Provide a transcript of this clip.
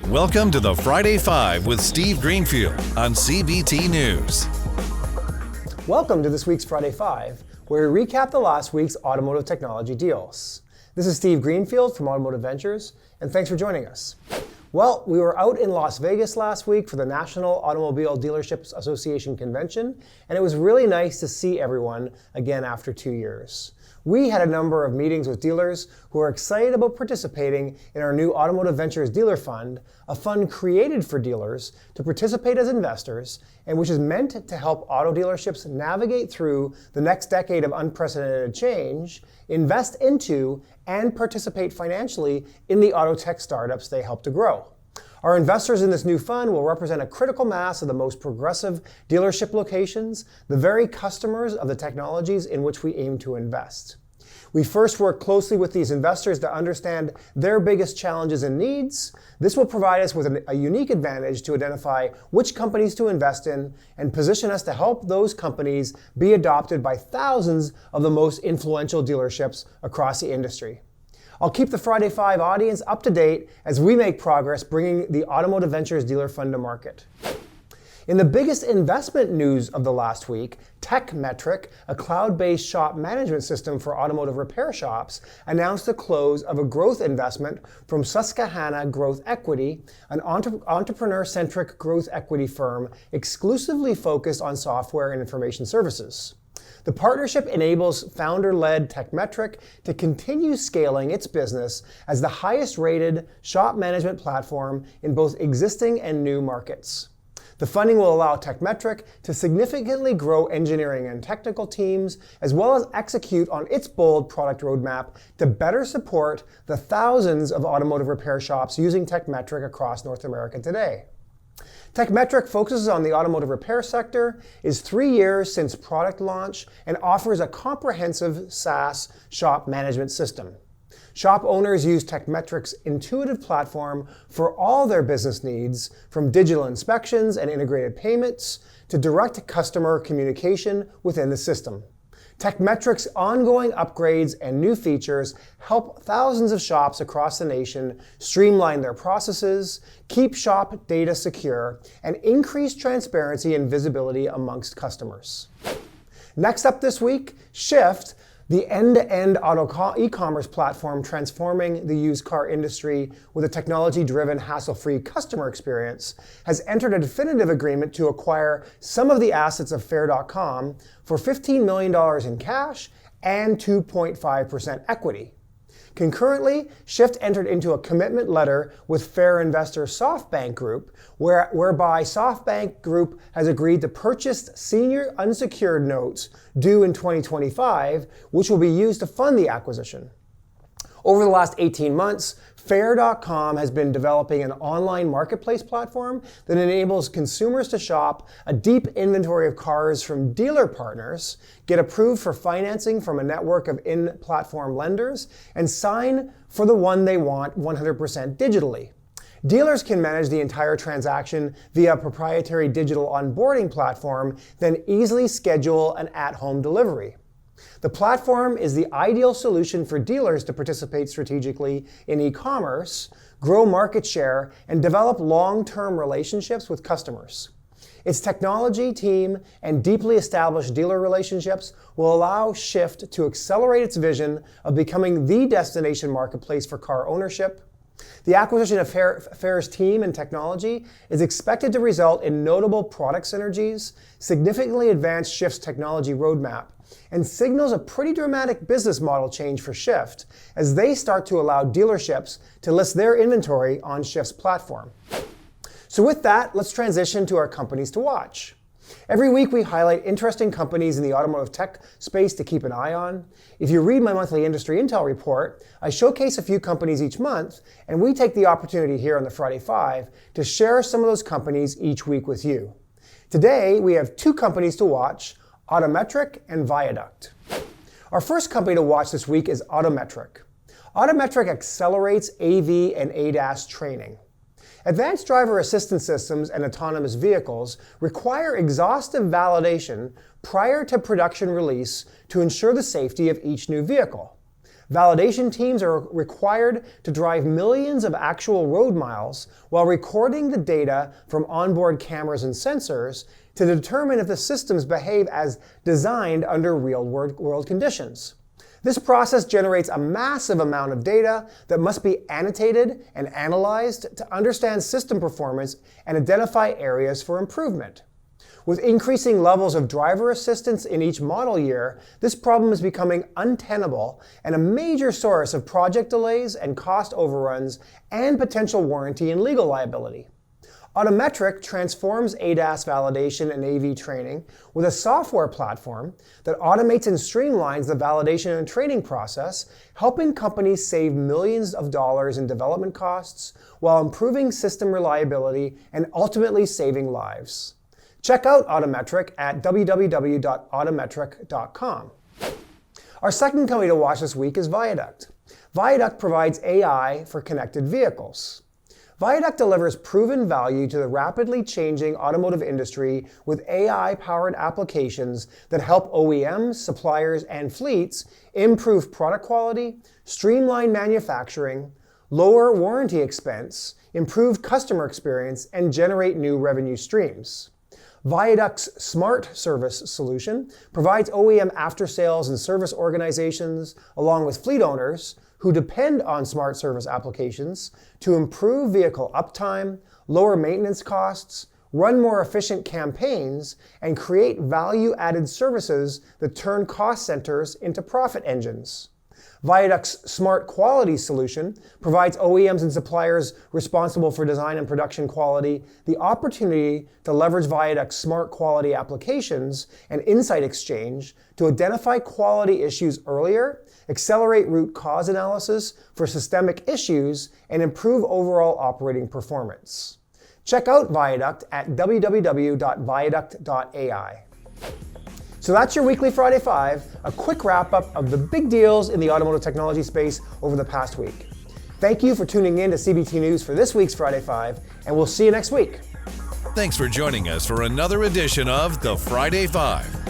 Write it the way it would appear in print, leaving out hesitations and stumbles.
Welcome to the Friday Five with Steve Greenfield on CBT News. Welcome to this week's Friday Five, where we recap the last week's automotive technology deals. This is Steve Greenfield from Automotive Ventures, and thanks for joining us. Well, we were out in Las Vegas last week for the National Automobile Dealerships Association convention, and it was really nice to see everyone again after 2 years. We had a number of meetings with dealers who are excited about participating in our new Automotive Ventures DealerFund, a fund created for dealers to participate as investors and which is meant to help auto dealerships navigate through the next decade of unprecedented change, invest into, and participate financially in the AutoTech startups they help to grow. Our investors in this new fund will represent a critical mass of the most progressive dealership locations, the very customers of the technologies in which we aim to invest. We first work closely with these investors to understand their biggest challenges and needs. This will provide us with a unique advantage to identify which companies to invest in and position us to help those companies be adopted by thousands of the most influential dealerships across the industry. I'll keep the Friday Five audience up to date as we make progress bringing the Automotive Ventures DealerFund to market. In the biggest investment news of the last week, Tekmetric, a cloud-based shop management system for automotive repair shops, announced the close of a growth investment from Susquehanna Growth Equity, an entrepreneur-centric growth equity firm exclusively focused on software and information services. The partnership enables founder-led Tekmetric to continue scaling its business as the highest-rated shop management platform in both existing and new markets. The funding will allow Tekmetric to significantly grow engineering and technical teams, as well as execute on its bold product roadmap to better support the thousands of automotive repair shops using Tekmetric across North America today. Tekmetric focuses on the automotive repair sector, is 3 years since product launch, and offers a comprehensive SaaS shop management system. Shop owners use Tekmetric's intuitive platform for all their business needs, from digital inspections and integrated payments to direct customer communication within the system. Tekmetric's ongoing upgrades and new features help thousands of shops across the nation streamline their processes, keep shop data secure, and increase transparency and visibility amongst customers. Next up this week, Shift, the end-to-end auto e-commerce platform transforming the used car industry with a technology-driven, hassle-free customer experience, has entered a definitive agreement to acquire some of the assets of Fair.com for $15 million in cash and 2.5% equity. Concurrently, Shift entered into a commitment letter with Fair Investor SoftBank Group, whereby SoftBank Group has agreed to purchase senior unsecured notes due in 2025, which will be used to fund the acquisition. Over the last 18 months, Fair.com has been developing an online marketplace platform that enables consumers to shop a deep inventory of cars from dealer partners, get approved for financing from a network of in-platform lenders, and sign for the one they want 100% digitally. Dealers can manage the entire transaction via a proprietary digital onboarding platform, then easily schedule an at-home delivery. The platform is the ideal solution for dealers to participate strategically in e-commerce, grow market share, and develop long-term relationships with customers. Its technology team and deeply established dealer relationships will allow Shift to accelerate its vision of becoming the destination marketplace for car ownership. The acquisition of Fair's team and technology is expected to result in notable product synergies, significantly advance Shift's technology roadmap, and signals a pretty dramatic business model change for Shift as they start to allow dealerships to list their inventory on Shift's platform. So with that, let's transition to our companies to watch. Every week we highlight interesting companies in the automotive tech space to keep an eye on. If you read my monthly industry intel report, I showcase a few companies each month, and we take the opportunity here on the Friday Five to share some of those companies each week with you. Today we have two companies to watch, Autometric and Viaduct. Our first company to watch this week is Autometric. Autometric accelerates AV and ADAS training. Advanced driver assistance systems and autonomous vehicles require exhaustive validation prior to production release to ensure the safety of each new vehicle. Validation teams are required to drive millions of actual road miles while recording the data from onboard cameras and sensors to determine if the systems behave as designed under real-world conditions. This process generates a massive amount of data that must be annotated and analyzed to understand system performance and identify areas for improvement. With increasing levels of driver assistance in each model year, this problem is becoming untenable and a major source of project delays and cost overruns and potential warranty and legal liability. Autometric transforms ADAS validation and AV training with a software platform that automates and streamlines the validation and training process, helping companies save millions of dollars in development costs while improving system reliability and ultimately saving lives. Check out Autometric at www.autometric.com. Our second company to watch this week is Viaduct. Viaduct provides AI for connected vehicles. Viaduct delivers proven value to the rapidly changing automotive industry with AI-powered applications that help OEMs, suppliers, and fleets improve product quality, streamline manufacturing, lower warranty expense, improve customer experience, and generate new revenue streams. Viaduct's Smart Service solution provides OEM after-sales and service organizations, along with fleet owners who depend on smart service applications to improve vehicle uptime, lower maintenance costs, run more efficient campaigns, and create value-added services that turn cost centers into profit engines. Viaduct's Smart Quality solution provides OEMs and suppliers responsible for design and production quality the opportunity to leverage Viaduct's Smart Quality applications and insight exchange to identify quality issues earlier, accelerate root cause analysis for systemic issues, and improve overall operating performance. Check out Viaduct at www.viaduct.ai. So that's your weekly Friday 5, a quick wrap-up of the big deals in the automotive technology space over the past week. Thank you for tuning in to CBT News for this week's Friday 5, and we'll see you next week. Thanks for joining us for another edition of the Friday 5.